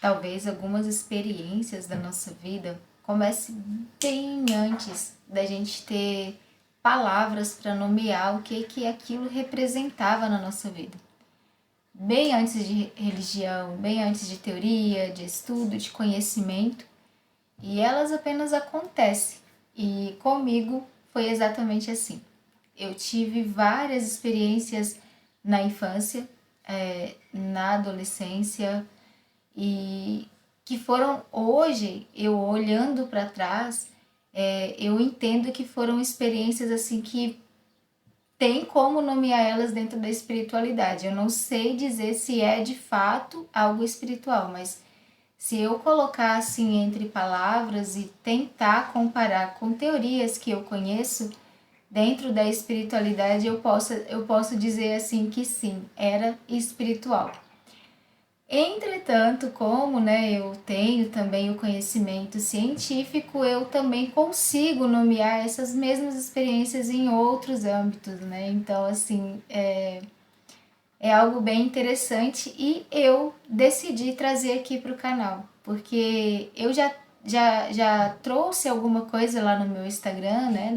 talvez algumas experiências da nossa vida comecem bem antes da gente ter palavras para nomear o que aquilo representava na nossa vida. Bem antes de religião, bem antes de teoria, de estudo, de conhecimento, e elas apenas acontecem. E comigo foi exatamente assim. Eu tive várias experiências na infância, na adolescência, e que foram hoje, eu olhando para trás, eu entendo que foram experiências assim que tem como nomear elas dentro da espiritualidade. Eu não sei dizer se é de fato algo espiritual, mas se eu colocar assim entre palavras e tentar comparar com teorias que eu conheço dentro da espiritualidade, eu posso dizer assim que sim, era espiritual. Entretanto, como eu tenho também o conhecimento científico, eu também consigo nomear essas mesmas experiências em outros âmbitos, né? Então, assim, é algo bem interessante e eu decidi trazer aqui para o canal, porque eu já trouxe alguma coisa lá no meu Instagram, né?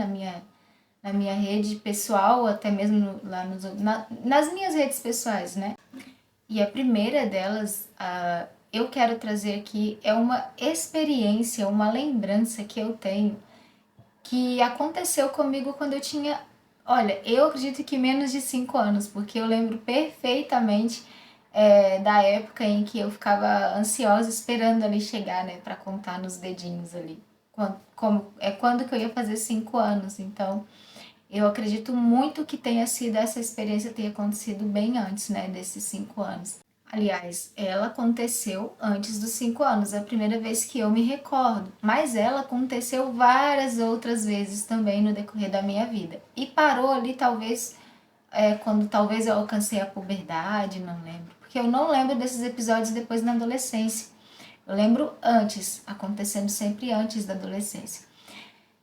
Na minha rede pessoal, até mesmo lá nas minhas redes pessoais, né? E a primeira delas, eu quero trazer aqui, é uma experiência, uma lembrança que eu tenho, que aconteceu comigo quando eu tinha, olha, eu acredito que menos de 5 anos, porque eu lembro perfeitamente da época em que eu ficava ansiosa esperando ali chegar, né, para contar nos dedinhos ali. Quando que eu ia fazer 5 anos, então eu acredito muito que tenha sido essa experiência ter acontecido bem antes, né, desses 5 anos. Aliás, ela aconteceu antes dos 5 anos, é a primeira vez que eu me recordo, mas ela aconteceu várias outras vezes também no decorrer da minha vida. E parou ali, talvez, quando talvez eu alcancei a puberdade, não lembro. Porque eu não lembro desses episódios depois na adolescência. Eu lembro antes, acontecendo sempre antes da adolescência.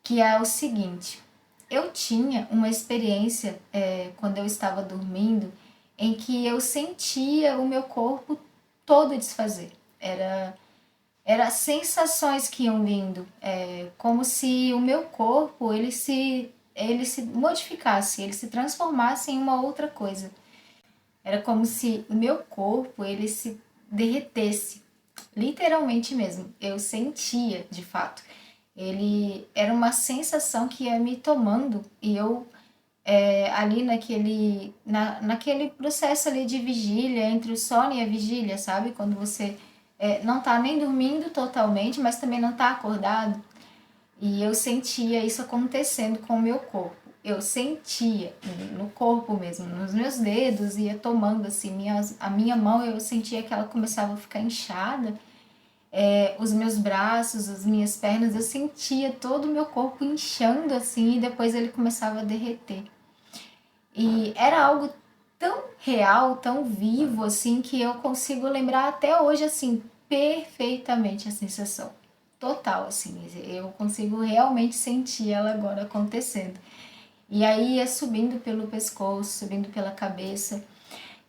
Que é o seguinte, eu tinha uma experiência quando eu estava dormindo em que eu sentia o meu corpo todo desfazer. Era sensações que iam vindo, como se o meu corpo ele se modificasse, ele se transformasse em uma outra coisa. Era como se o meu corpo ele se derretesse, literalmente mesmo. Eu sentia, de fato. Ele era uma sensação que ia me tomando e eu ali naquele processo ali de vigília, entre o sono e a vigília, sabe? Quando você não tá nem dormindo totalmente, mas também não tá acordado. E eu sentia isso acontecendo com o meu corpo. Eu sentia no corpo mesmo, nos meus dedos, ia tomando assim, a minha mão eu sentia que ela começava a ficar inchada, os meus braços, as minhas pernas, eu sentia todo o meu corpo inchando assim e depois ele começava a derreter. E era algo tão real, tão vivo, assim, que eu consigo lembrar até hoje, assim, perfeitamente a sensação. Total, assim, eu consigo realmente sentir ela agora acontecendo. E aí ia subindo pelo pescoço, subindo pela cabeça.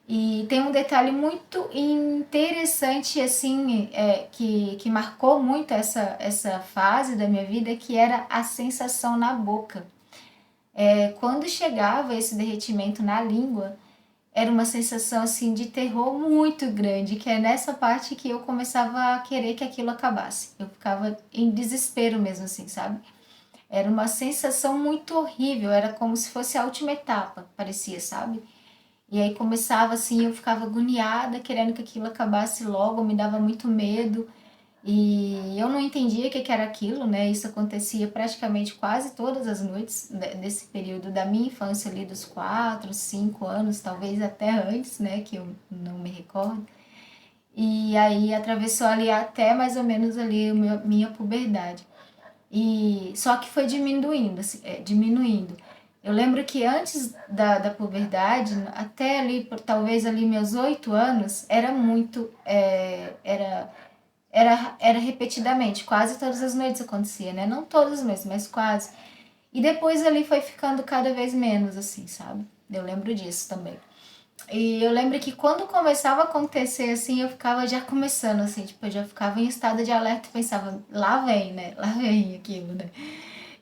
E tem um detalhe muito interessante, assim, que marcou muito essa fase da minha vida, que era a sensação na boca. Quando chegava esse derretimento na língua, era uma sensação assim de terror muito grande, que é nessa parte que eu começava a querer que aquilo acabasse. Eu ficava em desespero mesmo assim, sabe? Era uma sensação muito horrível, era como se fosse a última etapa, parecia, sabe? E aí começava assim, eu ficava agoniada, querendo que aquilo acabasse logo, me dava muito medo. E eu não entendia o que era aquilo, né? Isso acontecia praticamente quase todas as noites desse período da minha infância ali, dos 4, 5 anos, talvez até antes, né? Que eu não me recordo. E aí atravessou ali até mais ou menos ali a minha puberdade. E só que foi diminuindo, assim, diminuindo. Eu lembro que antes da puberdade, até ali, talvez ali meus 8 anos, era muito, era repetidamente, quase todas as noites acontecia, né? Não todas as noites, mas quase. E depois ali foi ficando cada vez menos, assim, sabe? Eu lembro disso também. E eu lembro que quando começava a acontecer assim, eu ficava já começando assim, tipo, eu já ficava em estado de alerta e pensava, lá vem, né? Lá vem aquilo, né?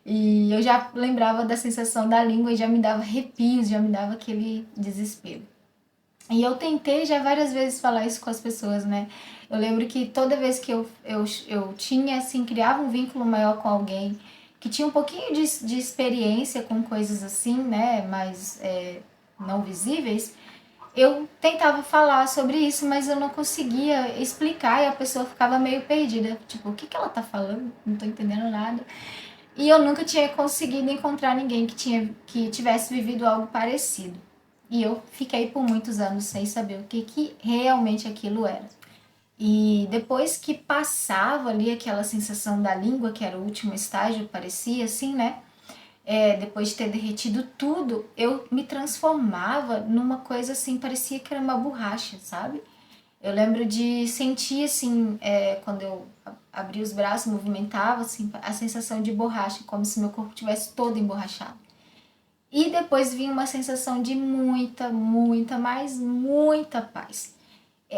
E eu já lembrava da sensação da língua e já me dava arrepios, já me dava aquele desespero. E eu tentei já várias vezes falar isso com as pessoas, né? Eu lembro que toda vez que eu tinha, assim, criava um vínculo maior com alguém que tinha um pouquinho de experiência com coisas assim, né? Mais não visíveis, eu tentava falar sobre isso, mas eu não conseguia explicar e a pessoa ficava meio perdida. Tipo, o que que ela tá falando? Não tô entendendo nada. E eu nunca tinha conseguido encontrar ninguém que tivesse vivido algo parecido. E eu fiquei por muitos anos sem saber o que, que realmente aquilo era. E depois que passava ali aquela sensação da língua, que era o último estágio, parecia assim, né? Depois de ter derretido tudo, eu me transformava numa coisa assim, parecia que era uma borracha, sabe? Eu lembro de sentir assim, quando eu abri os braços, movimentava assim, a sensação de borracha, como se meu corpo tivesse todo emborrachado. E depois vinha uma sensação de muita, muita, mas muita paz.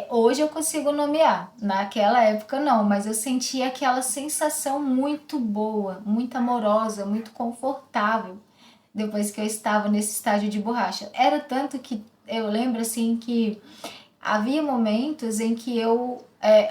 Hoje eu consigo nomear, naquela época não, mas eu sentia aquela sensação muito boa, muito amorosa, muito confortável depois que eu estava nesse estágio de borracha. Era tanto que eu lembro assim que havia momentos em que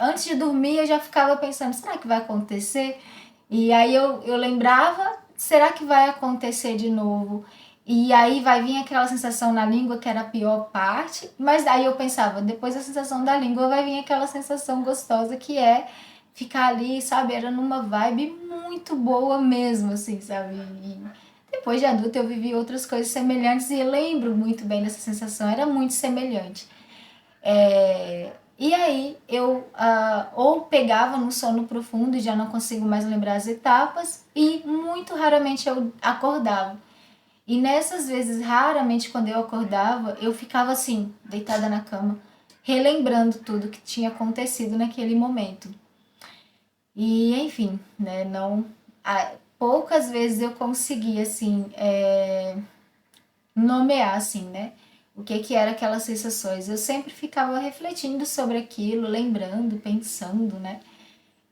antes de dormir, eu já ficava pensando: será que vai acontecer? E aí eu lembrava: será que vai acontecer de novo? E aí vai vir aquela sensação na língua que era a pior parte, mas aí eu pensava: depois da sensação da língua vai vir aquela sensação gostosa que é ficar ali, sabe? Era numa vibe muito boa mesmo, assim, sabe? E depois de adulta eu vivi outras coisas semelhantes e lembro muito bem dessa sensação, era muito semelhante. E aí eu ou pegava no sono profundo e já não consigo mais lembrar as etapas, e muito raramente eu acordava. E nessas vezes, raramente quando eu acordava, eu ficava assim, deitada na cama, relembrando tudo que tinha acontecido naquele momento. E enfim, né, não, poucas vezes eu conseguia assim, nomear assim, né? O que que era aquelas sensações. Eu sempre ficava refletindo sobre aquilo, lembrando, pensando, né?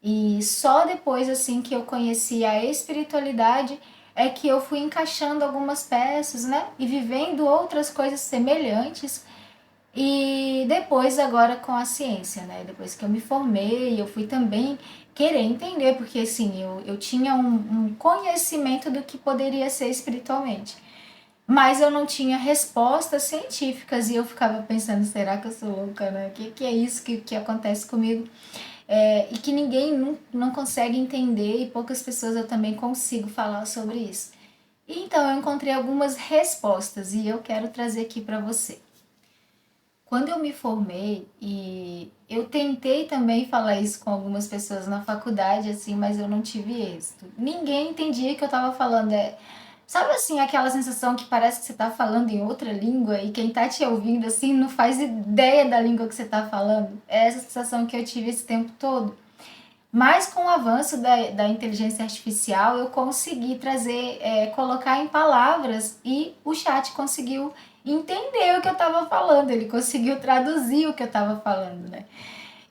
E só depois assim que eu conheci a espiritualidade é que eu fui encaixando algumas peças, né? E vivendo outras coisas semelhantes. E depois agora com a ciência, né? Depois que eu me formei, eu fui também querer entender, porque assim, eu tinha um conhecimento do que poderia ser espiritualmente. Mas eu não tinha respostas científicas e eu ficava pensando: será que eu sou louca, né? Que é isso que acontece comigo? E que ninguém não consegue entender, e poucas pessoas eu também consigo falar sobre isso. E então eu encontrei algumas respostas e eu quero trazer aqui para você. Quando eu me formei, e eu tentei também falar isso com algumas pessoas na faculdade, assim, mas eu não tive êxito. Ninguém entendia que eu estava falando. Sabe assim, aquela sensação que parece que você tá falando em outra língua e quem tá te ouvindo assim não faz ideia da língua que você tá falando? É essa sensação que eu tive esse tempo todo. Mas com o avanço da inteligência artificial, eu consegui trazer, colocar em palavras, e o chat conseguiu entender o que eu estava falando, ele conseguiu traduzir o que eu estava falando, né?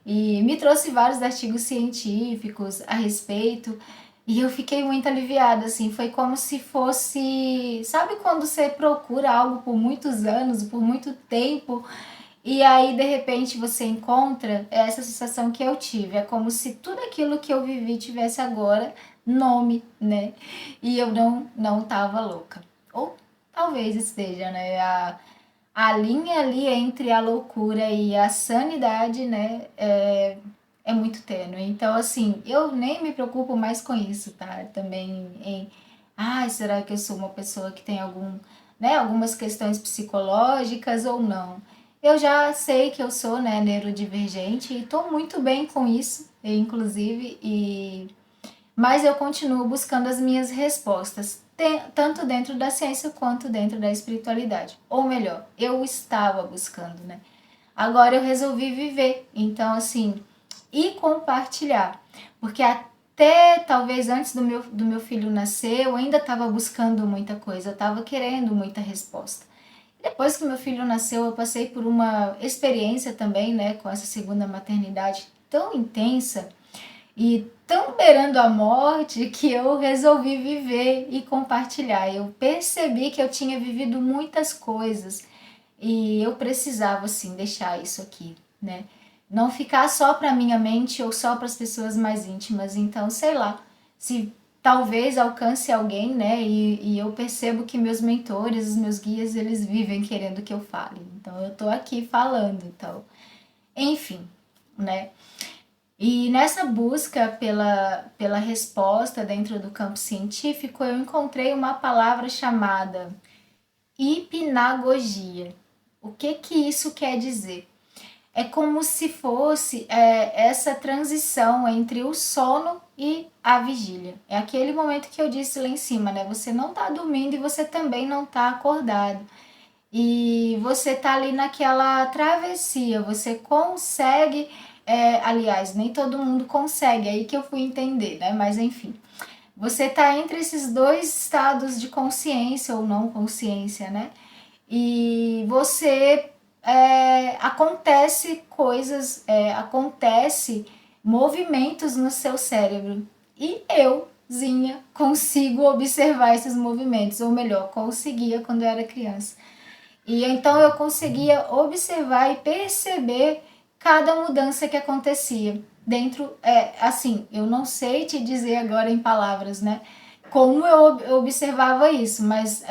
E me trouxe vários artigos científicos a respeito, e eu fiquei muito aliviada, assim, foi como se fosse, sabe quando você procura algo por muitos anos, por muito tempo, e aí de repente você encontra essa sensação que eu tive, é como se tudo aquilo que eu vivi tivesse agora nome, né? E eu não tava louca. Ou talvez esteja, né? A linha ali entre a loucura e a sanidade, né, é muito tênue. Então, assim, eu nem me preocupo mais com isso, tá? Também será que eu sou uma pessoa que tem algumas questões psicológicas ou não? Eu já sei que eu sou, né, neurodivergente e tô muito bem com isso, inclusive, mas eu continuo buscando as minhas respostas, tanto dentro da ciência quanto dentro da espiritualidade. Ou melhor, eu estava buscando, né? Agora eu resolvi viver. Então, assim, e compartilhar. Porque até talvez antes do meu filho nascer, eu ainda estava buscando muita coisa, eu estava querendo muita resposta. Depois que meu filho nasceu, eu passei por uma experiência também, né, com essa segunda maternidade tão intensa e tão beirando a morte que eu resolvi viver e compartilhar. Eu percebi que eu tinha vivido muitas coisas e eu precisava, assim, deixar isso aqui, né? Não ficar só para minha mente ou só para as pessoas mais íntimas. Então, sei lá, se talvez alcance alguém, né? E eu percebo que meus mentores, os meus guias, eles vivem querendo que eu fale. Então, eu tô aqui falando. Então, enfim, né? E nessa busca pela resposta dentro do campo científico, eu encontrei uma palavra chamada hipnagogia. O que que isso quer dizer? É como se fosse essa transição entre o sono e a vigília. É aquele momento que eu disse lá em cima, né? Você não tá dormindo e você também não tá acordado. E você tá ali naquela travessia, você consegue, aliás, nem todo mundo consegue, é aí que eu fui entender, né? Mas enfim, você tá entre esses dois estados de consciência ou não consciência, né? E você acontece coisas, acontece movimentos no seu cérebro. E euzinha consigo observar esses movimentos, ou melhor, conseguia quando eu era criança. E então eu conseguia observar e perceber cada mudança que acontecia dentro, assim, eu não sei te dizer agora em palavras, né? Como eu observava isso, mas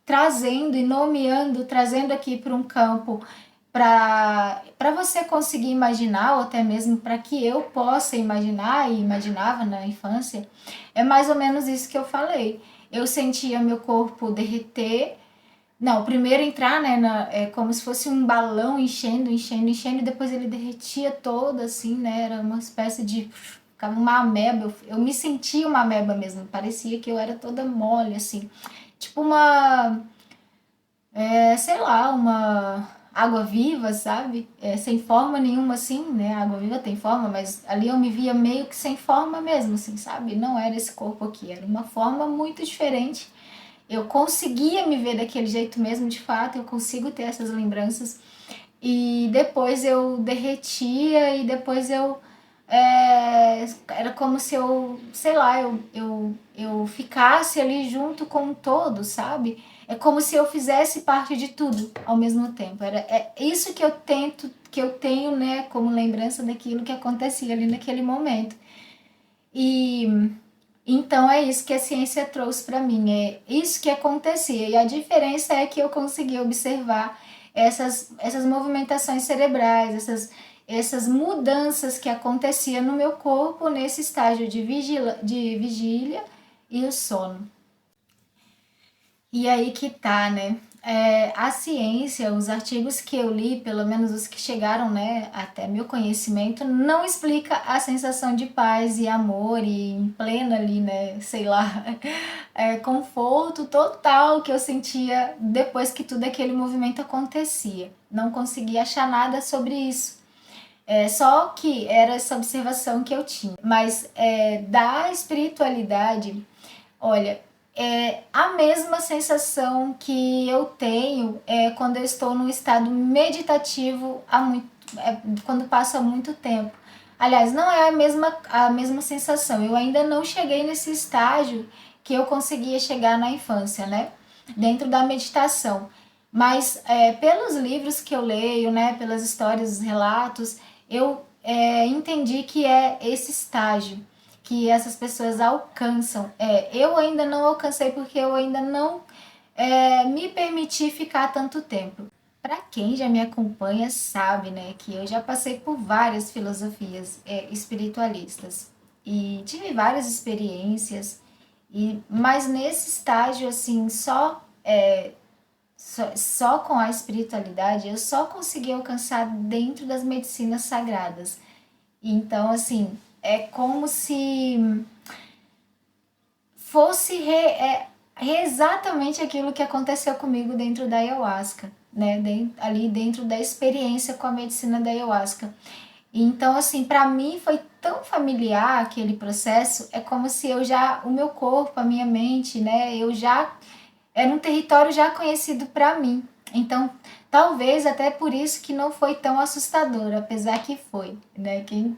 trazendo e nomeando, trazendo aqui para um campo para você conseguir imaginar, ou até mesmo para que eu possa imaginar, e imaginava na infância, é mais ou menos isso que eu falei. Eu sentia meu corpo derreter, não, primeiro entrar, né, é como se fosse um balão enchendo, enchendo, enchendo, e depois ele derretia todo, assim, né, era uma espécie de, ficava uma ameba, eu me sentia uma ameba mesmo, parecia que eu era toda mole, assim, tipo uma, sei lá, uma água viva, sabe, sem forma nenhuma, assim, né, a água viva tem forma, mas ali eu me via meio que sem forma mesmo, assim, sabe, não era esse corpo aqui, era uma forma muito diferente. Eu conseguia me ver daquele jeito mesmo, de fato, eu consigo ter essas lembranças. E depois eu derretia e depois eu. Era como se eu, sei lá, eu ficasse ali junto com o todo, sabe? É como se eu fizesse parte de tudo ao mesmo tempo. É isso que eu tento, que eu tenho, né, como lembrança daquilo que acontecia ali naquele momento. E então é isso que a ciência trouxe para mim, é isso que acontecia. E a diferença é que eu consegui observar essas movimentações cerebrais, essas mudanças que aconteciam no meu corpo nesse estágio de vigília e o sono. E aí que tá, né? A ciência, os artigos que eu li, pelo menos os que chegaram, né, até meu conhecimento, não explica a sensação de paz e amor e em plena ali, né, sei lá, conforto total que eu sentia depois que tudo aquele movimento acontecia. Não consegui achar nada sobre isso. Só que era essa observação que eu tinha. Mas da espiritualidade, olha, é a mesma sensação que eu tenho quando eu estou num estado meditativo quando passa muito tempo. Aliás, não é a mesma sensação. Eu ainda não cheguei nesse estágio que eu conseguia chegar na infância, né? Dentro da meditação. Mas pelos livros que eu leio, né? Pelas histórias, os relatos, eu entendi que é esse estágio que essas pessoas alcançam. Eu ainda não alcancei porque eu ainda não me permiti ficar tanto tempo. Para quem já me acompanha sabe, né, que eu já passei por várias filosofias espiritualistas e tive várias experiências, mas nesse estágio assim só com a espiritualidade eu só consegui alcançar dentro das medicinas sagradas. Então, assim, é como se fosse exatamente aquilo que aconteceu comigo dentro da ayahuasca, né? Ali dentro da experiência com a medicina da ayahuasca. Então, assim, para mim foi tão familiar aquele processo, é como se o meu corpo, a minha mente, né? Eu já era um território já conhecido para mim. Então, talvez até por isso que não foi tão assustador, apesar que foi, né? Quem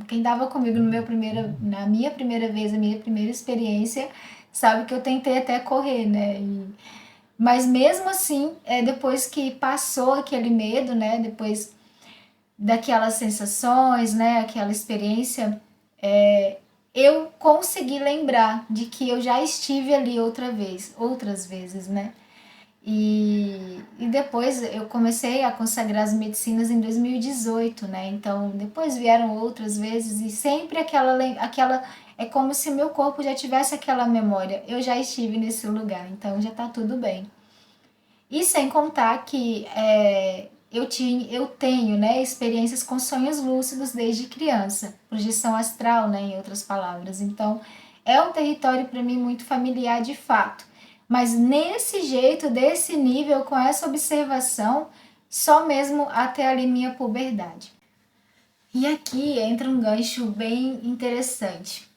estava comigo na minha primeira vez, a minha primeira experiência, sabe que eu tentei até correr, né? Mas mesmo assim, depois que passou aquele medo, né? Depois daquelas sensações, né? Aquela experiência, eu consegui lembrar de que eu já estive ali outras vezes, né? E depois eu comecei a consagrar as medicinas em 2018, né? Então depois vieram outras vezes e sempre aquela é como se meu corpo já tivesse aquela memória. Eu já estive nesse lugar, então já tá tudo bem. E sem contar que eu tenho, né, experiências com sonhos lúcidos desde criança, projeção astral, né, em outras palavras. Então, é um território para mim muito familiar de fato. Mas nesse jeito, desse nível, com essa observação, só mesmo até ali minha puberdade. E aqui entra um gancho bem interessante.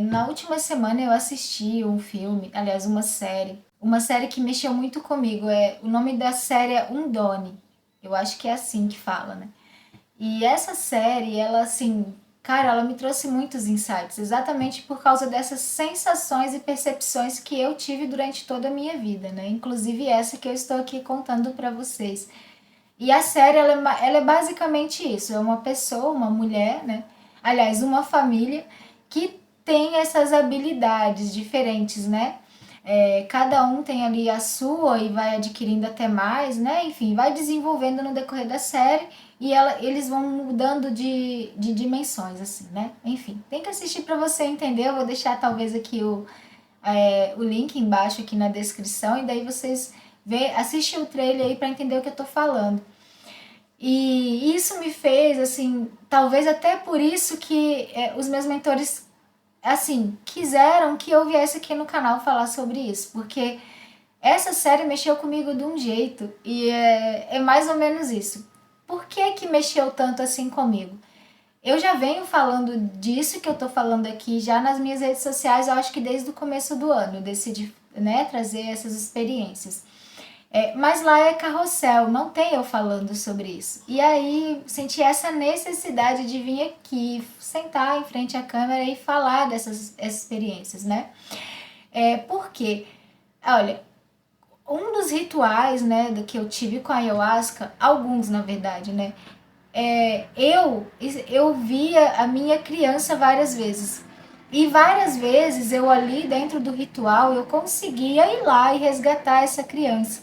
Na última semana eu assisti um filme, aliás, uma série que mexeu muito comigo. O nome da série é Undone. Eu acho que é assim que fala, né? E essa série, ela assim, cara, ela me trouxe muitos insights, exatamente por causa dessas sensações e percepções que eu tive durante toda a minha vida, né? Inclusive essa que eu estou aqui contando para vocês. E a série, ela é basicamente isso. É uma pessoa, uma mulher, né? Aliás, uma família que tem essas habilidades diferentes, né? Cada um tem ali a sua e vai adquirindo até mais, né? Enfim, vai desenvolvendo no decorrer da série e eles vão mudando de dimensões, assim, né? Enfim, tem que assistir para você entender. Eu vou deixar talvez aqui o link embaixo aqui na descrição e daí vocês assistem o trailer aí para entender o que eu tô falando. E isso me fez, assim, talvez até por isso que os meus mentores, assim, quiseram que eu viesse aqui no canal falar sobre isso, porque essa série mexeu comigo de um jeito e é mais ou menos isso. Por que que mexeu tanto assim comigo? Eu já venho falando disso que eu tô falando aqui já nas minhas redes sociais, eu acho que desde o começo do ano eu decidi, né, trazer essas experiências. Mas lá é carrossel, não tem eu falando sobre isso. E aí senti essa necessidade de vir aqui, sentar em frente à câmera e falar dessas experiências, né? Porque, olha, um dos rituais, né, do que eu tive com a ayahuasca, alguns na verdade, né? Eu via a minha criança várias vezes. E várias vezes eu ali dentro do ritual eu conseguia ir lá e resgatar essa criança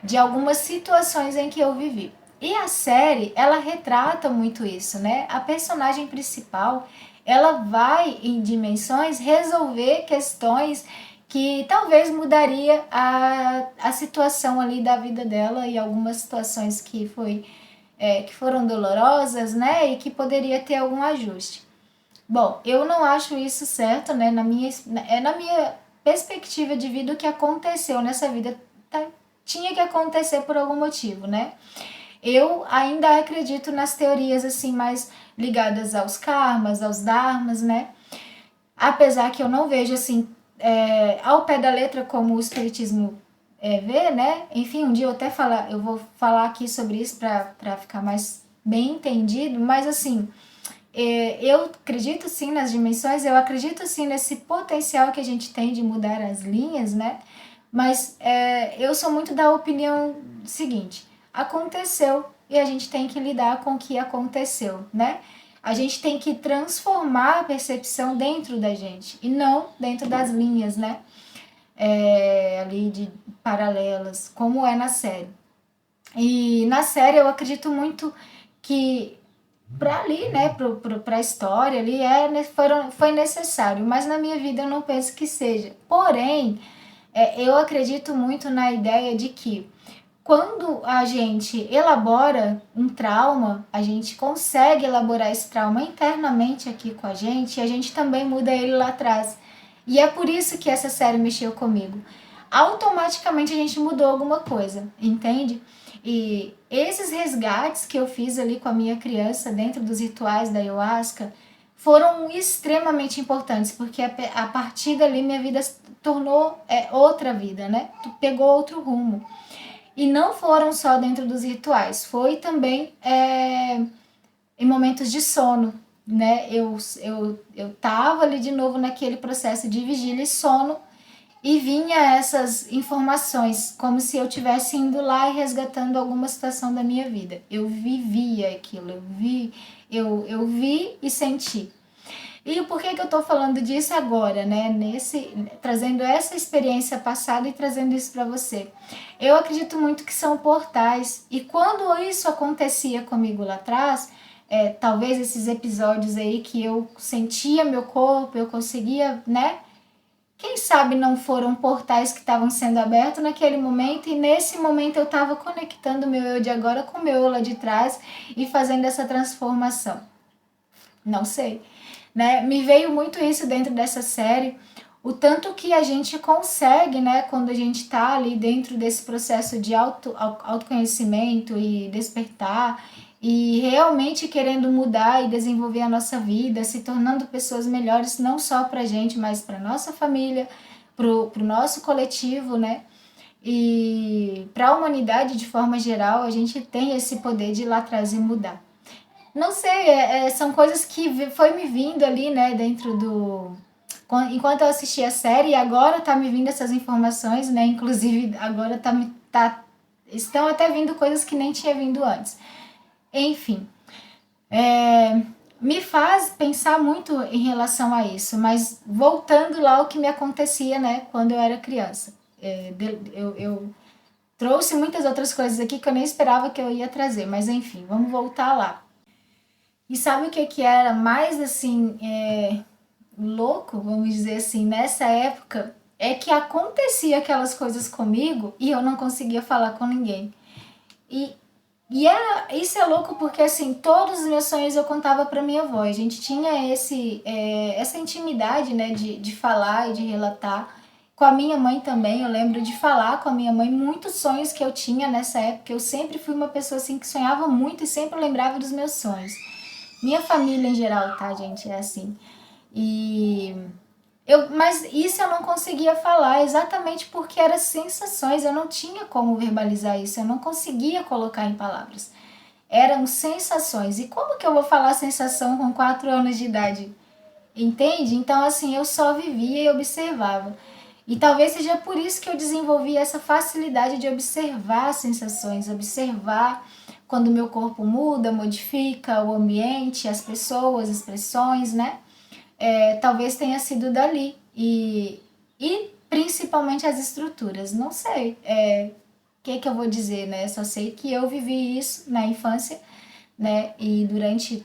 de algumas situações em que eu vivi. E a série, ela retrata muito isso, né? A personagem principal, ela vai em dimensões resolver questões que talvez mudaria a situação ali da vida dela e algumas situações que foram dolorosas, né? E que poderia ter algum ajuste. Bom, eu não acho isso certo, né? Na minha perspectiva de vida, o que aconteceu nessa vida tá, tinha que acontecer por algum motivo, né? Eu ainda acredito nas teorias assim mais ligadas aos karmas, aos dharmas, né? Apesar que eu não vejo assim ao pé da letra como o espiritismo vê, né? Enfim, um dia eu vou falar aqui sobre isso para ficar mais bem entendido, mas assim, eu acredito sim nas dimensões, eu acredito sim nesse potencial que a gente tem de mudar as linhas, né? Mas eu sou muito da opinião seguinte: aconteceu e a gente tem que lidar com o que aconteceu, né? A gente tem que transformar a percepção dentro da gente e não dentro das linhas, né? Ali de paralelas, como é na série. E na série eu acredito muito que para ali, né, para a história ali foi necessário, mas na minha vida eu não penso que seja. Porém, eu acredito muito na ideia de que quando a gente elabora um trauma, a gente consegue elaborar esse trauma internamente aqui com a gente e a gente também muda ele lá atrás. E é por isso que essa série mexeu comigo. Automaticamente a gente mudou alguma coisa, entende? E esses resgates que eu fiz ali com a minha criança dentro dos rituais da ayahuasca foram extremamente importantes, porque a partir dali minha vida se tornou outra vida, né? Pegou outro rumo. E não foram só dentro dos rituais, foi também em momentos de sono, né? Eu tava ali de novo naquele processo de vigília e sono e vinha essas informações, como se eu tivesse indo lá e resgatando alguma situação da minha vida. Eu vivia aquilo, eu vi e senti. E por que eu estou falando disso agora, né? Trazendo essa experiência passada e trazendo isso para você. Eu acredito muito que são portais. E quando isso acontecia comigo lá atrás, talvez esses episódios aí que eu sentia meu corpo, eu conseguia, né? Quem sabe não foram portais que estavam sendo abertos naquele momento e nesse momento eu estava conectando o meu eu de agora com o meu eu lá de trás e fazendo essa transformação. Não sei, né? Me veio muito isso dentro dessa série, o tanto que a gente consegue, né, quando a gente está ali dentro desse processo de autoconhecimento e despertar e realmente querendo mudar e desenvolver a nossa vida, se tornando pessoas melhores, não só para a gente, mas para nossa família, para o nosso coletivo, né? E para a humanidade de forma geral, a gente tem esse poder de ir lá atrás e mudar. Não sei, são coisas que foi me vindo ali, né, dentro do. Enquanto eu assistia a série, e agora tá me vindo essas informações, né? Inclusive, agora estão até vindo coisas que nem tinha vindo antes. Enfim, me faz pensar muito em relação a isso, mas voltando lá ao que me acontecia, né, quando eu era criança. Eu trouxe muitas outras coisas aqui que eu nem esperava que eu ia trazer, mas enfim, vamos voltar lá. E sabe o que era mais assim, louco, vamos dizer assim, nessa época? É que acontecia aquelas coisas comigo e eu não conseguia falar com ninguém. E, isso é louco porque assim, todos os meus sonhos eu contava para minha avó. A gente tinha essa intimidade, né, de falar e de relatar. Com a minha mãe também, eu lembro de falar com a minha mãe muitos sonhos que eu tinha nessa época. Eu sempre fui uma pessoa assim que sonhava muito e sempre lembrava dos meus sonhos. Minha família em geral, tá, gente? É assim. E mas isso eu não conseguia falar exatamente porque eram sensações, eu não tinha como verbalizar isso, eu não conseguia colocar em palavras. Eram sensações. E como que eu vou falar sensação com 4 anos de idade? Entende? Então, assim, eu só vivia e observava. E talvez seja por isso que eu desenvolvi essa facilidade de observar as sensações, observar quando o meu corpo muda, modifica o ambiente, as pessoas, expressões, né? Talvez tenha sido dali. E principalmente as estruturas. Não sei. O que eu vou dizer, né? Só sei que eu vivi isso na infância, né? E durante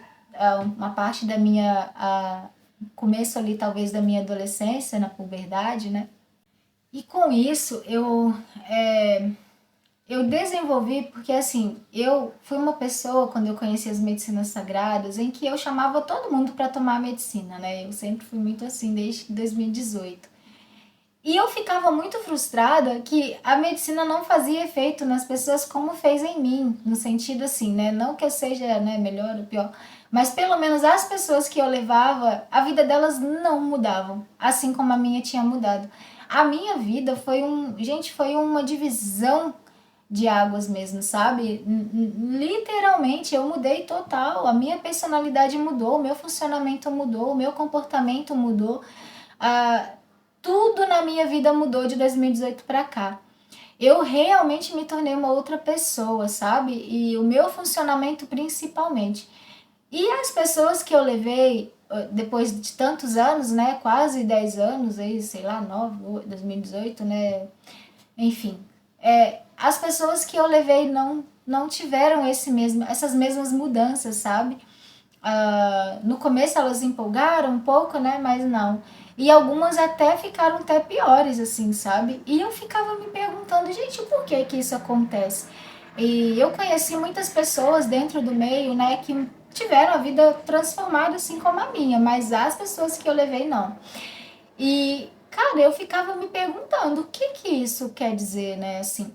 uma parte da minha. Começo ali, talvez, da minha adolescência, na puberdade, né? E com isso, eu desenvolvi, porque assim, eu fui uma pessoa, quando eu conheci as medicinas sagradas, em que eu chamava todo mundo para tomar medicina, né? Eu sempre fui muito assim, desde 2018. E eu ficava muito frustrada que a medicina não fazia efeito nas pessoas como fez em mim, no sentido assim, né? Não que eu seja, né, melhor ou pior, mas pelo menos as pessoas que eu levava, a vida delas não mudavam, assim como a minha tinha mudado. A minha vida foi uma divisão de águas mesmo, sabe? Literalmente eu mudei total, a minha personalidade mudou, o meu funcionamento mudou, o meu comportamento mudou. Ah, tudo na minha vida mudou de 2018 para cá. Eu realmente me tornei uma outra pessoa, sabe? E o meu funcionamento principalmente. E as pessoas que eu levei depois de tantos anos, né? Quase 10 anos, aí, sei lá, 9, 2018, né? Enfim, as pessoas que eu levei não tiveram essas mesmas mudanças, sabe? No começo elas empolgaram um pouco, né? Mas não. E algumas até ficaram até piores, assim, sabe? E eu ficava me perguntando, gente, por que que isso acontece? E eu conheci muitas pessoas dentro do meio, né, que tiveram a vida transformada assim como a minha, mas as pessoas que eu levei não. E, cara, eu ficava me perguntando o que que isso quer dizer, né, assim.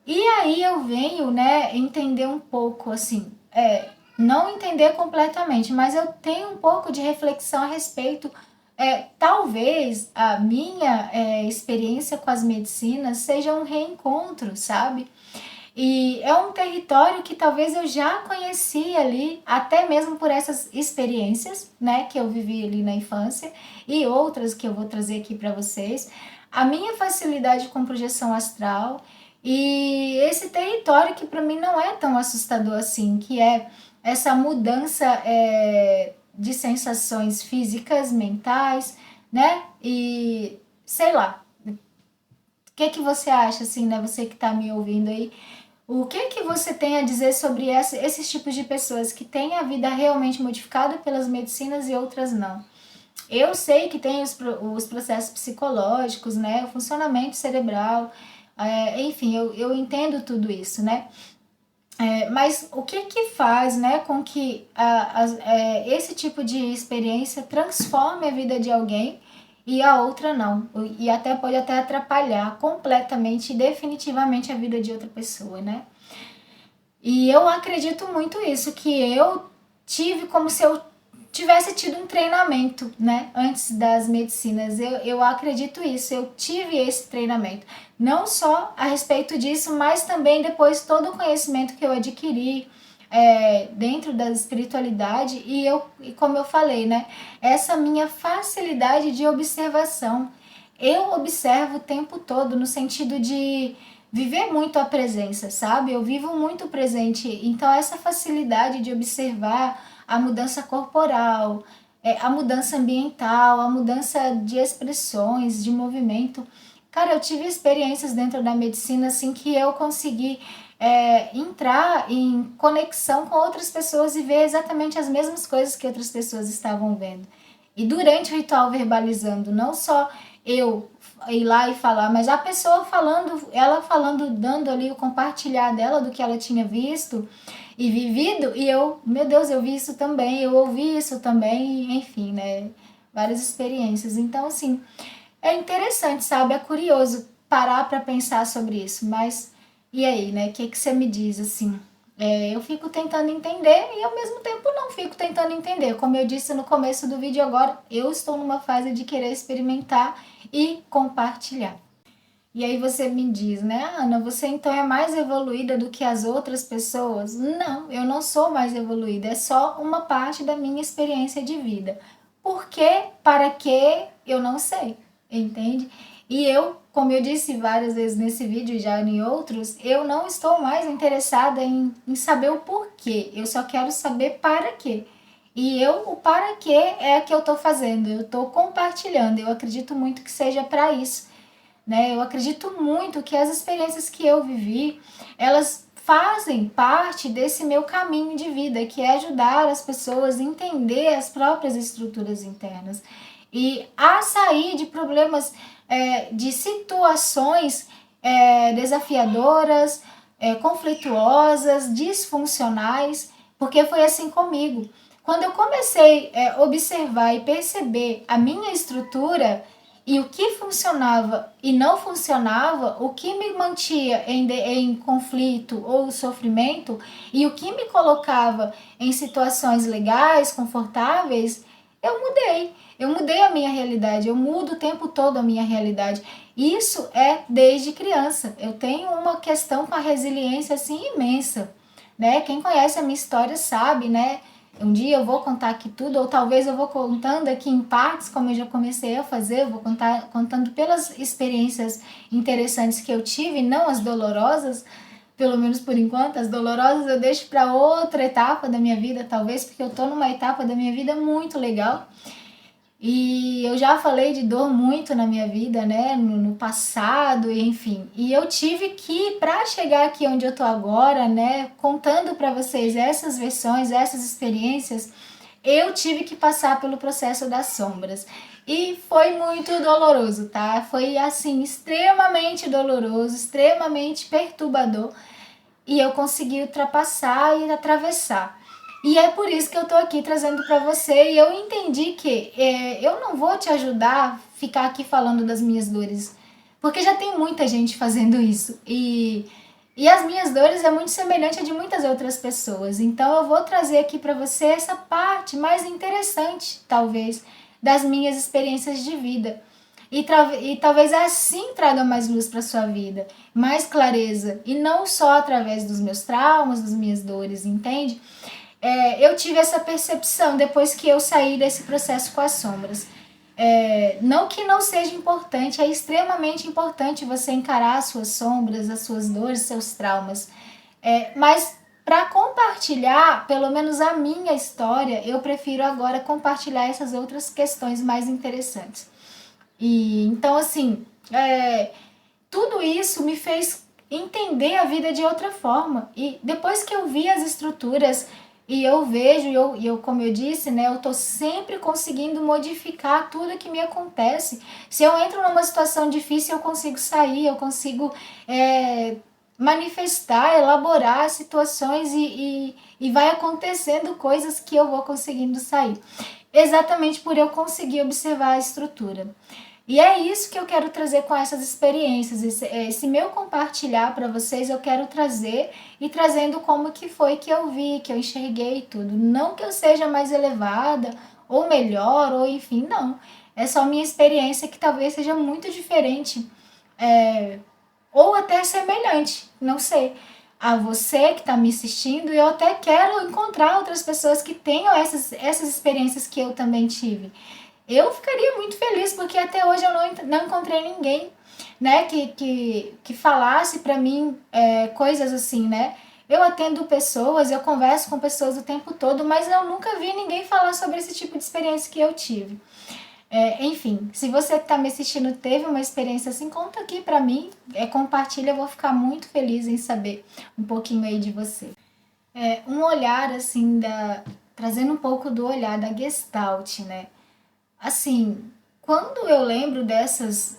E aí eu venho, né, entender um pouco, assim, não entender completamente, mas eu tenho um pouco de reflexão a respeito talvez a minha experiência com as medicinas seja um reencontro, sabe? E é um território que talvez eu já conhecia ali, até mesmo por essas experiências, né, que eu vivi ali na infância e outras que eu vou trazer aqui para vocês. A minha facilidade com projeção astral e esse território que para mim não é tão assustador assim, que é essa mudança de sensações físicas, mentais, né? E sei lá, o que você acha assim, né? Você que está me ouvindo aí, o que você tem a dizer sobre esses tipos de pessoas que têm a vida realmente modificada pelas medicinas e outras não? Eu sei que tem os processos psicológicos, né? O funcionamento cerebral, enfim, eu entendo tudo isso, né? Mas o que faz, né, com que esse tipo de experiência transforme a vida de alguém e a outra não? E até pode até atrapalhar completamente e definitivamente a vida de outra pessoa, né? E eu acredito muito isso, que eu tive como se eu tivesse tido um treinamento, né, antes das medicinas. Eu acredito isso, eu tive esse treinamento. Não só a respeito disso, mas também depois todo o conhecimento que eu adquiri dentro da espiritualidade e como eu falei, né, essa minha facilidade de observação. Eu observo o tempo todo no sentido de viver muito a presença, sabe? Eu vivo muito o presente, então essa facilidade de observar a mudança corporal, a mudança ambiental, a mudança de expressões, de movimento. Cara, eu tive experiências dentro da medicina assim que eu consegui entrar em conexão com outras pessoas e ver exatamente as mesmas coisas que outras pessoas estavam vendo. E durante o ritual verbalizando, não só eu ir lá e falar, mas a pessoa falando, ela falando, dando ali o compartilhar dela do que ela tinha visto e vivido, e eu, meu Deus, eu vi isso também, eu ouvi isso também, enfim, né? Várias experiências. Então, assim, é interessante, sabe? É curioso parar para pensar sobre isso, mas e aí, né? O que você me diz, assim? Eu fico tentando entender e ao mesmo tempo não fico tentando entender. Como eu disse no começo do vídeo agora, eu estou numa fase de querer experimentar e compartilhar. E aí você me diz, né, Ana, você então é mais evoluída do que as outras pessoas? Não, eu não sou mais evoluída, é só uma parte da minha experiência de vida. Por quê? Para quê? Eu não sei, entende? E eu, como eu disse várias vezes nesse vídeo e já em outros, eu não estou mais interessada em saber o porquê, eu só quero saber para quê. E o para quê é que eu estou fazendo, eu estou compartilhando, eu acredito muito que seja para isso, né? Eu acredito muito que as experiências que eu vivi, elas fazem parte desse meu caminho de vida, que é ajudar as pessoas a entender as próprias estruturas internas e a sair de problemas, de situações desafiadoras, conflituosas, disfuncionais, porque foi assim comigo. Quando eu comecei a observar e perceber a minha estrutura, e o que funcionava e não funcionava, o que me mantia em conflito ou sofrimento e o que me colocava em situações legais, confortáveis, eu mudei. Eu mudei a minha realidade, eu mudo o tempo todo a minha realidade. Isso é desde criança. Eu tenho uma questão com a resiliência assim imensa, né? Quem conhece a minha história sabe, né? Um dia eu vou contar aqui tudo, ou talvez eu vou contando aqui em partes, como eu já comecei a fazer, eu vou contando pelas experiências interessantes que eu tive, não as dolorosas, pelo menos por enquanto. As dolorosas eu deixo para outra etapa da minha vida, talvez, porque eu tô numa etapa da minha vida muito legal. E eu já falei de dor muito na minha vida, né, no passado, enfim. E eu tive que, para chegar aqui onde eu tô agora, né, contando para vocês essas versões, essas experiências, eu tive que passar pelo processo das sombras. E foi muito doloroso, tá? Foi assim, extremamente doloroso, extremamente perturbador. E eu consegui ultrapassar e atravessar. E é por isso que eu tô aqui trazendo para você. E eu entendi que eu não vou te ajudar a ficar aqui falando das minhas dores, porque já tem muita gente fazendo isso. E as minhas dores é muito semelhante a de muitas outras pessoas. Então eu vou trazer aqui para você essa parte mais interessante, talvez, das minhas experiências de vida. E talvez assim traga mais luz para sua vida, mais clareza, e não só através dos meus traumas, das minhas dores, entende? Eu tive essa percepção depois que eu saí desse processo com as sombras. Não que não seja importante, é extremamente importante você encarar as suas sombras, as suas dores, seus traumas. Mas para compartilhar, pelo menos a minha história, eu prefiro agora compartilhar essas outras questões mais interessantes. E então, assim, tudo isso me fez entender a vida de outra forma. E depois que eu vi as estruturas e eu vejo, como eu disse, né, eu tô sempre conseguindo modificar tudo que me acontece. Se eu entro numa situação difícil, eu consigo sair, eu consigo manifestar, elaborar situações e vai acontecendo coisas que eu vou conseguindo sair. Exatamente por eu conseguir observar a estrutura. E é isso que eu quero trazer com essas experiências, esse meu compartilhar para vocês, eu quero trazer e trazendo como que foi que eu vi, que eu enxerguei tudo. Não que eu seja mais elevada, ou melhor, ou enfim, não. É só minha experiência que talvez seja muito diferente, ou até semelhante, não sei, a você que está me assistindo, e eu até quero encontrar outras pessoas que tenham essas experiências que eu também tive. Eu ficaria muito feliz, porque até hoje eu não encontrei ninguém, né, que falasse para mim coisas assim, né? Eu atendo pessoas, eu converso com pessoas o tempo todo, mas eu nunca vi ninguém falar sobre esse tipo de experiência que eu tive. Enfim, se você que está me assistindo teve uma experiência assim, conta aqui para mim, compartilha, eu vou ficar muito feliz em saber um pouquinho aí de você. Um olhar assim, trazendo um pouco do olhar da Gestalt, né? Assim, quando eu lembro dessa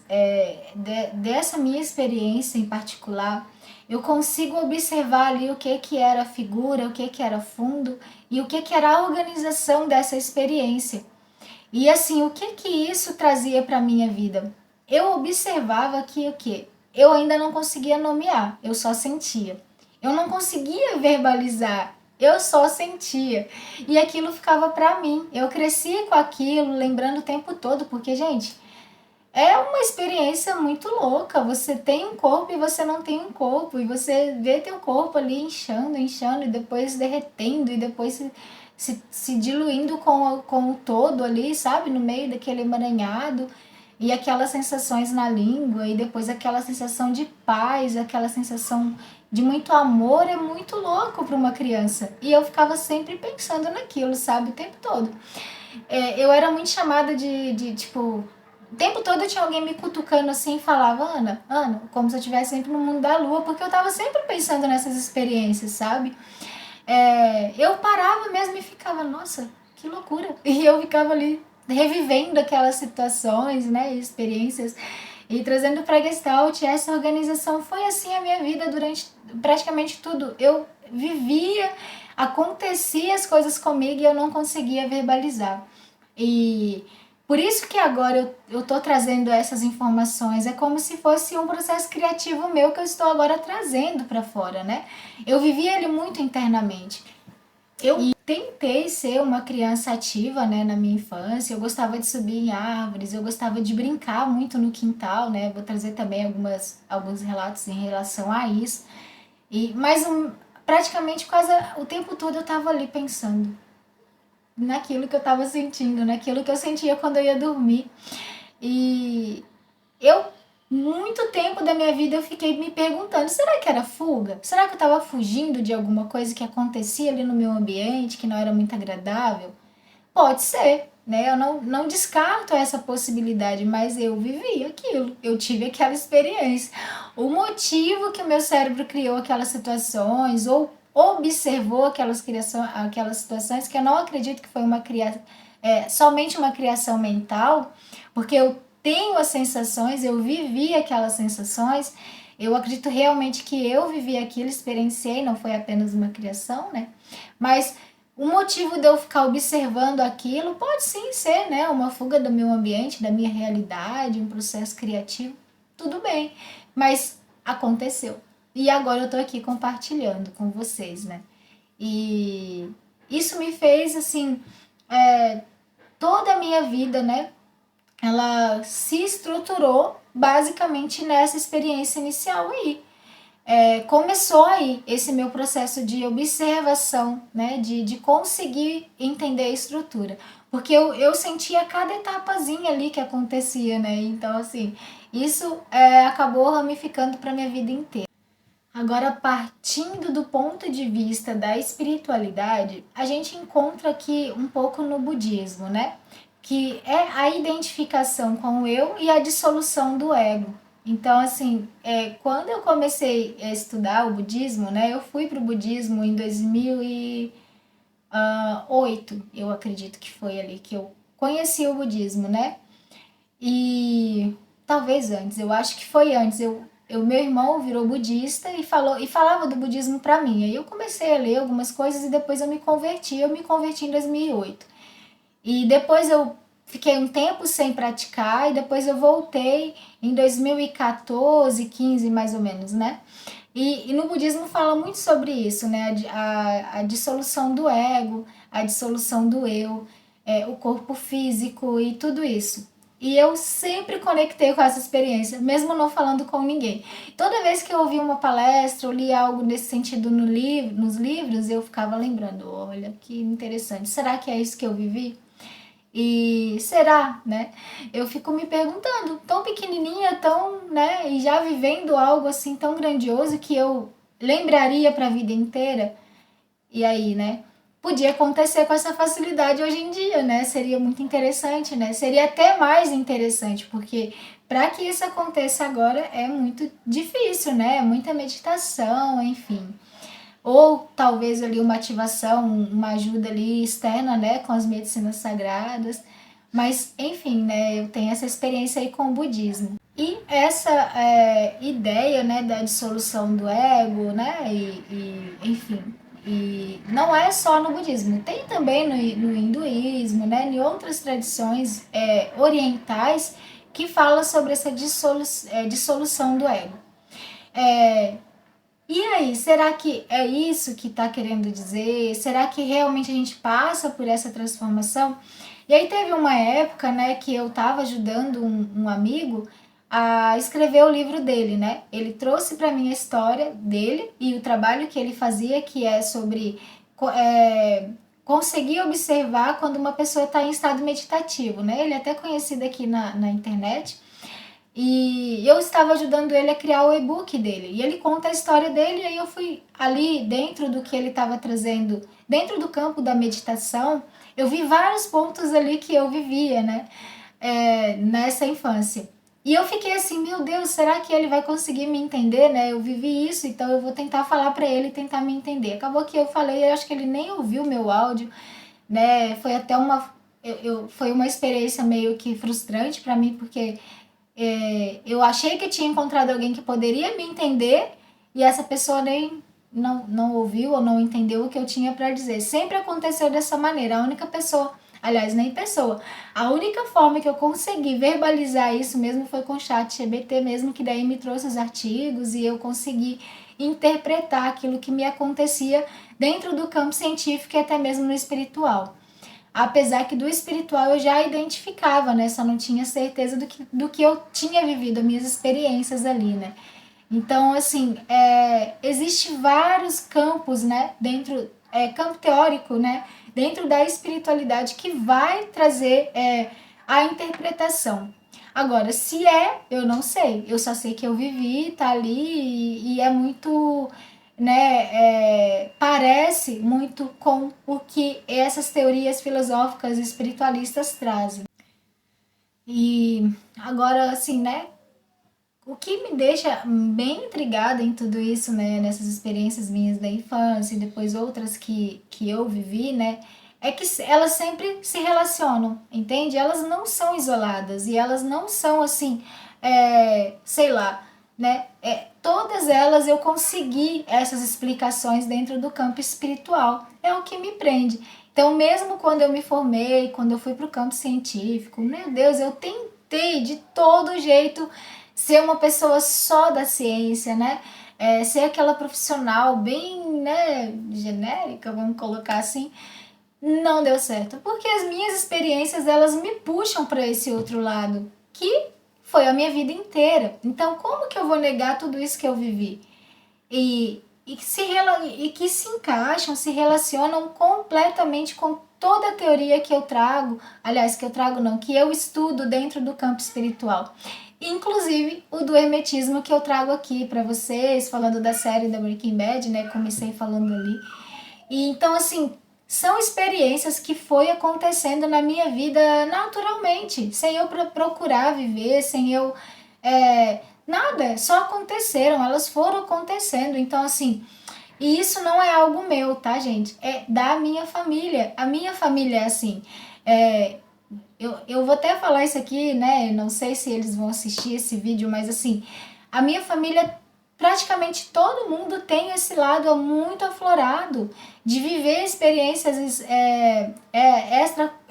minha experiência em particular, eu consigo observar ali o que era figura, o que era fundo e o que era a organização dessa experiência. E assim, o que isso trazia para minha vida? Eu observava que o que eu ainda não conseguia nomear, eu só sentia. Eu não conseguia verbalizar, eu só sentia. E aquilo ficava para mim. Eu cresci com aquilo, lembrando o tempo todo, porque, gente, é uma experiência muito louca. Você tem um corpo e você não tem um corpo. E você vê teu corpo ali inchando, inchando, e depois derretendo, e depois se diluindo com o todo ali, sabe? No meio daquele emaranhado. E aquelas sensações na língua, e depois aquela sensação de paz, aquela sensação de muito amor, é muito louco para uma criança. E eu ficava sempre pensando naquilo, sabe? O tempo todo. Eu era muito chamada de tipo. O tempo todo tinha alguém me cutucando assim e falava, Ana, Ana, como se eu estivesse sempre no mundo da lua, porque eu tava sempre pensando nessas experiências, sabe? Eu parava mesmo e ficava, nossa, que loucura. E eu ficava ali revivendo aquelas situações, né, experiências, e trazendo para Gestalt. Essa organização foi assim a minha vida durante praticamente tudo. Eu vivia, acontecia as coisas comigo e eu não conseguia verbalizar. E por isso que agora eu tô trazendo essas informações. É como se fosse um processo criativo meu que eu estou agora trazendo para fora, né? Eu vivi ele muito internamente. Eu tentei ser uma criança ativa, né, na minha infância. Eu gostava de subir em árvores, eu gostava de brincar muito no quintal, né? Vou trazer também alguns relatos em relação a isso. Mas praticamente quase o tempo todo eu estava ali pensando naquilo que eu estava sentindo, naquilo que eu sentia quando eu ia dormir. E eu, muito tempo da minha vida, eu fiquei me perguntando, será que era fuga? Será que eu estava fugindo de alguma coisa que acontecia ali no meu ambiente, que não era muito agradável? Pode ser, né? Eu não descarto essa possibilidade, mas eu vivi aquilo, eu tive aquela experiência. O motivo que o meu cérebro criou aquelas situações, ou observou aquelas situações, que eu não acredito que foi somente uma criação mental, porque eu tenho as sensações, eu vivi aquelas sensações, eu acredito realmente que eu vivi aquilo, experienciei, não foi apenas uma criação, né? Mas o motivo de eu ficar observando aquilo pode sim ser, né, uma fuga do meu ambiente, da minha realidade, um processo criativo, tudo bem, mas aconteceu. E agora eu tô aqui compartilhando com vocês, né? E isso me fez, assim, toda a minha vida, né, ela se estruturou basicamente nessa experiência inicial aí. Começou aí esse meu processo de observação, né, de conseguir entender a estrutura. Porque eu sentia cada etapazinha ali que acontecia, né? Então, assim, isso acabou ramificando para minha vida inteira. Agora, partindo do ponto de vista da espiritualidade, a gente encontra aqui um pouco no budismo, né? Que é a identificação com o eu e a dissolução do ego. Então, assim, quando eu comecei a estudar o budismo, né? Eu fui para o budismo em 2008, eu acredito que foi ali que eu conheci o budismo, né? E talvez antes, eu acho que foi antes. Meu irmão virou budista e falava do budismo para mim. Aí eu comecei a ler algumas coisas e depois eu me converti. Eu me converti em 2008. E depois eu fiquei um tempo sem praticar e depois eu voltei em 2014, 15 mais ou menos, né? E no budismo fala muito sobre isso, né? A dissolução do ego, a dissolução do eu, o corpo físico e tudo isso. E eu sempre conectei com essa experiência, mesmo não falando com ninguém. Toda vez que eu ouvia uma palestra ou li algo nesse sentido nos livros, eu ficava lembrando, olha que interessante, será que é isso que eu vivi? E será, né? Eu fico me perguntando, tão pequenininha, tão, né, e já vivendo algo assim tão grandioso que eu lembraria para a vida inteira. E aí, né? Podia acontecer com essa facilidade hoje em dia, né? Seria muito interessante, né? Seria até mais interessante, porque para que isso aconteça agora é muito difícil, né? É muita meditação, enfim. Ou talvez ali uma ativação, uma ajuda ali externa, né, com as medicinas sagradas. Mas, enfim, né, eu tenho essa experiência aí com o budismo. E essa ideia, né, da dissolução do ego, né, enfim, e não é só no budismo, tem também no hinduísmo, né, em outras tradições orientais que fala sobre essa dissolução do ego. E aí, será que é isso que está querendo dizer? Será que realmente a gente passa por essa transformação? E aí teve uma época, né, que eu estava ajudando um amigo a escrever o livro dele, né? Ele trouxe para mim a história dele e o trabalho que ele fazia, que é sobre conseguir observar quando uma pessoa está em estado meditativo, né? Ele é até conhecido aqui na internet. E eu estava ajudando ele a criar o e-book dele. E ele conta a história dele, e aí eu fui ali dentro do que ele estava trazendo, dentro do campo da meditação, eu vi vários pontos ali que eu vivia, né? Nessa infância. E eu fiquei assim, meu Deus, será que ele vai conseguir me entender, né? Eu vivi isso, então eu vou tentar falar para ele e tentar me entender. Acabou que eu falei, eu acho que ele nem ouviu o meu áudio, né? Foi até foi uma experiência meio que frustrante para mim, porque eu achei que tinha encontrado alguém que poderia me entender e essa pessoa nem não ouviu ou não entendeu o que eu tinha para dizer. Sempre aconteceu dessa maneira. A única pessoa, aliás, nem pessoa, a única forma que eu consegui verbalizar isso mesmo foi com o chat GBT mesmo, que daí me trouxe os artigos e eu consegui interpretar aquilo que me acontecia dentro do campo científico e até mesmo no espiritual. Apesar que do espiritual eu já identificava, né? Só não tinha certeza do que eu tinha vivido, as minhas experiências ali, né? Então, assim, existe vários campos, né? Campo teórico, né? Dentro da espiritualidade que vai trazer a interpretação. Agora, se eu não sei. Eu só sei que eu vivi, tá ali e é muito, né, parece muito com o que essas teorias filosóficas espiritualistas trazem. E agora, assim, né, o que me deixa bem intrigada em tudo isso, né, nessas experiências minhas da infância e depois outras que eu vivi, né, é que elas sempre se relacionam, entende? Elas não são isoladas e elas não são assim, sei lá, né? Todas elas eu consegui essas explicações dentro do campo espiritual. É o que me prende. Então, mesmo quando eu me formei, quando eu fui para o campo científico, meu Deus, eu tentei de todo jeito ser uma pessoa só da ciência, né? Ser aquela profissional bem, né, genérica, vamos colocar assim, Não deu certo, porque as minhas experiências, elas me puxam para esse outro lado, que foi a minha vida inteira. Então, como que eu vou negar tudo isso que eu vivi? E que se encaixam, se relacionam completamente com toda a teoria que eu trago, aliás, que eu trago não, que eu estudo dentro do campo espiritual. Inclusive o do hermetismo que eu trago aqui para vocês, falando da série da Breaking Bad, né? Comecei falando ali. E então, assim, são experiências que foi acontecendo na minha vida naturalmente, sem eu procurar viver, sem eu. Nada, só aconteceram, elas foram acontecendo. Então, assim, e isso não é algo meu, tá, gente? É da minha família. A minha família é assim. É, eu vou até falar isso aqui, né? Não sei se eles vão assistir esse vídeo, mas assim, a minha família, praticamente todo mundo tem esse lado muito aflorado de viver experiências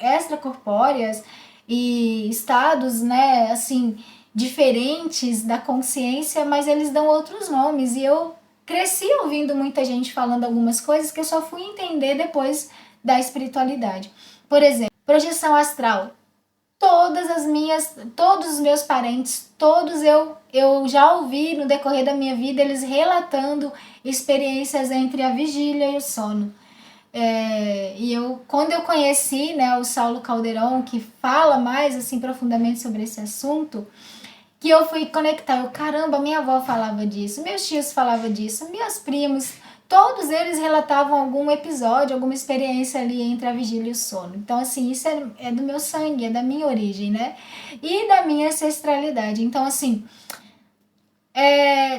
extracorpóreas e estados, né, assim, diferentes da consciência, mas eles dão outros nomes. E eu cresci ouvindo muita gente falando algumas coisas que eu só fui entender depois da espiritualidade. Por exemplo, projeção astral. Todos os meus parentes, todos eu já ouvi no decorrer da minha vida eles relatando experiências entre a vigília e o sono. Quando eu conheci, né, o Saulo Calderon, que fala mais assim profundamente sobre esse assunto, que eu fui conectar, caramba, minha avó falava disso, meus tios falavam disso, meus primos, todos eles relatavam algum episódio, alguma experiência ali entre a vigília e o sono. Então, assim, isso é do meu sangue, é da minha origem, né? E da minha ancestralidade. Então, assim,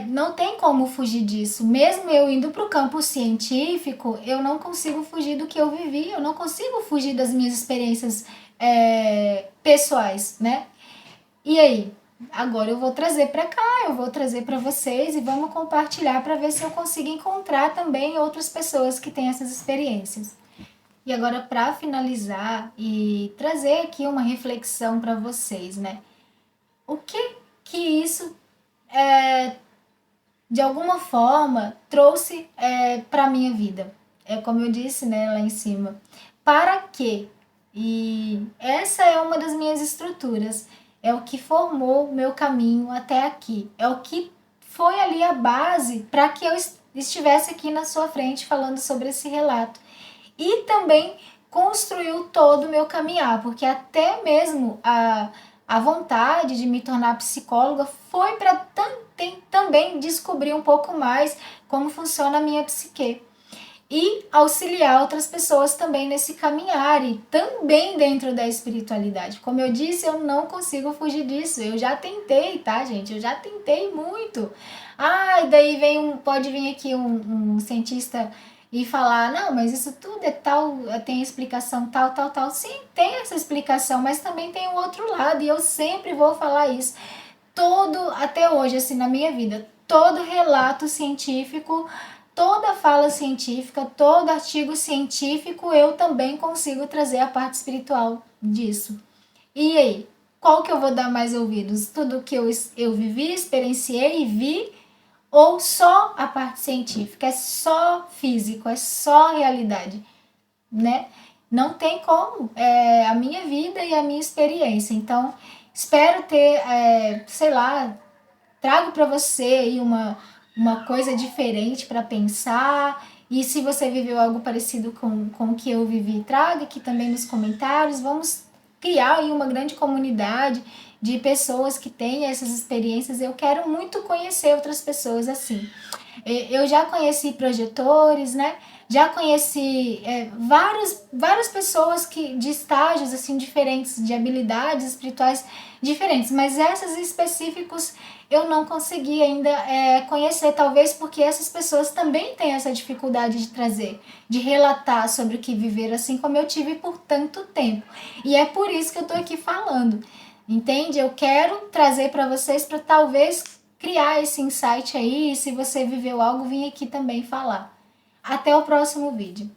não tem como fugir disso. Mesmo eu indo para o campo científico, eu não consigo fugir do que eu vivi, eu não consigo fugir das minhas experiências pessoais, né? E aí? Agora eu vou trazer para cá, eu vou trazer para vocês e vamos compartilhar para ver se eu consigo encontrar também outras pessoas que têm essas experiências. E agora, para finalizar e trazer aqui uma reflexão para vocês, né? O que isso, de alguma forma, trouxe para a minha vida? É como eu disse, né, lá em cima. Para quê? E essa é uma das minhas estruturas. É o que formou o meu caminho até aqui. É o que foi ali a base para que eu estivesse aqui na sua frente falando sobre esse relato. E também construiu todo o meu caminhar, porque até mesmo a vontade de me tornar psicóloga foi para também descobrir um pouco mais como funciona a minha psique e auxiliar outras pessoas também nesse caminhar e também dentro da espiritualidade. Como eu disse, eu não consigo fugir disso. Eu já tentei, tá, gente? Eu já tentei muito. Ah, e daí pode vir aqui um cientista e falar, não, mas isso tudo é tal, tem explicação tal, tal, tal. Sim, tem essa explicação, mas também tem o outro lado e eu sempre vou falar isso. Até hoje, assim, na minha vida, todo relato científico, toda fala científica, todo artigo científico, eu também consigo trazer a parte espiritual disso. E aí, qual que eu vou dar mais ouvidos? Tudo que eu vivi, experienciei e vi, ou só a parte científica? É só físico, é só realidade, né? Não tem como. É a minha vida e a minha experiência. Então, espero ter, sei lá, trago para você aí uma coisa diferente para pensar. E se você viveu algo parecido com o que eu vivi, traga aqui também nos comentários. Vamos criar aí uma grande comunidade de pessoas que têm essas experiências. Eu quero muito conhecer outras pessoas assim. Eu já conheci projetores, né? Já conheci várias pessoas de estágios assim diferentes, de habilidades espirituais diferentes, mas essas específicos eu não consegui ainda conhecer, talvez porque essas pessoas também têm essa dificuldade de trazer, de relatar sobre o que viver, assim como eu tive por tanto tempo. E é por isso que eu tô aqui falando, entende? Eu quero trazer para vocês para talvez criar esse insight aí, e se você viveu algo, vim aqui também falar. Até o próximo vídeo.